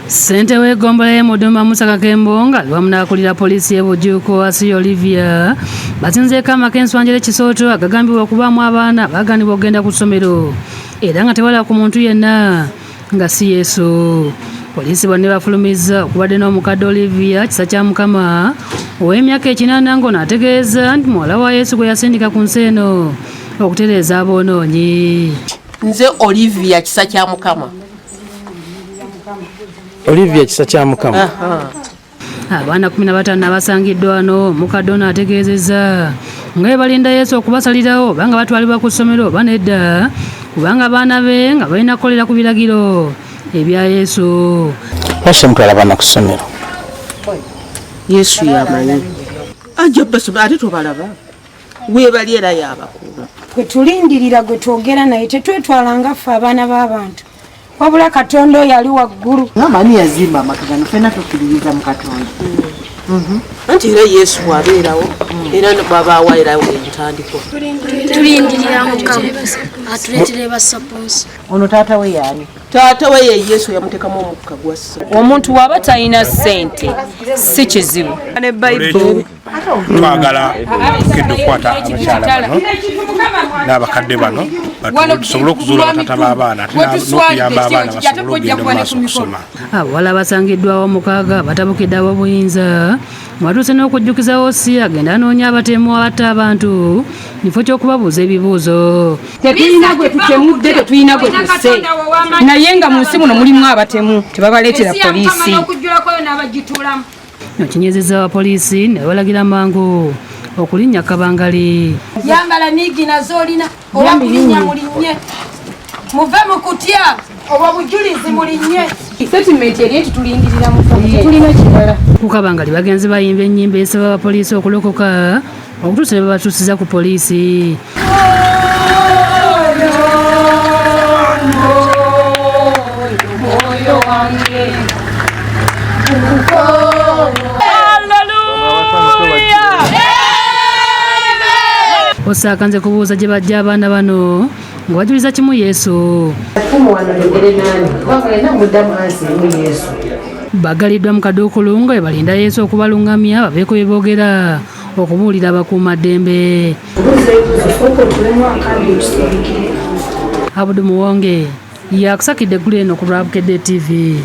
Ssente w'eggombolola y'e Muduma Musa Kakembo nga wamu n'akulira poliisi y'e Bujuuko Asi Olivia bazinzeeko amaka enswanjere Kisooto agagambibwa okubaamu abaana baaganibwa okugenda ku ssomero era nga tewala ku muntu yenna nga si Yesu. Poliisi bonna bafulumizza okubadde n'omukadde Olivia Kisa kya Mukama ow'emyaka 80 ng'ono ategeeza nti muwala wa Yesu gwe yasindika ku nsi eno okutereeza aboonoonyi. Nze Olivia Kisa kya Mukama. Olivia Kisa kya Mukama. Abaana 15 abasangiddwa wano mukadde ono ategeezezza nga bwe balinda Yesu okubasalirawo banga batwalibwa ku ssomero oba nedda kubanga abaana be nga balina kukolera ku biragiro ebya Yesu. Lwaki mutwala abaana ku ssomero? Yesu yamanyi. Ajja basoma ate tobalaba. Weebali era y'abakulu. Gwe tulindirira gwe twogera naye tetwetwala nga ffe abaana b'abantu. Wabula Katonda yali waggulu. Ng'amani yazimba amakagano ffenna tukkiririza mu Katonda. Anti era Yesu bw'abeerawo era babaawairawo entandiko. Tulindirira Mukama atuleetere basapoosi. Ono taata we yaani? Taata we ye Yesu yamuteekamu omukka gwassa. Omuntu waba talina ssente si kizibu. Ne Bayibuli twagala kedde okukwata abakyala bano n'abakadde bano tusobole okuzuula abatata b'abaana n'okuyamba abaana basobole okugenda mu maaso okusoma. Abawala basangiddwawo 6 batabukidde ab'obuyinza mwatuuse n'okujjukiza Osi agenda anoonya abatemu abatta abantu kifo ky'okubabuuza ebibuuzo. tetulina gwe tutemudde tetulina gwe tusse naye nga mu nsi muno mulimu abatemu tebabaleetera poliisi. Okinyezeza wa poliisi ne balagira mangu okulinnya Kabangali. Yambala nigi nazo olina oba kulinnya mulinnye. Muve mu kutya oba bujulizi mulinnye. Settlement eri tulindirira mu tulina kirala. Ku Kabangali bagenzi bayimba ennyimba esaba abapoliisi okulokoka okutuusa ne babatuusiza ku poliisi. Osaakanze kubuuza gye bajja abaana bano nga bajuliza kimu Yesu. Bagaliddwa mu kaduukulu nga bwe balinda Yesu okubalungamya babeeko bye boogera okubuulira abakuumaddembe. Abudu Muwonge yakusakidde eggulu eno ku Lwabukedde TV.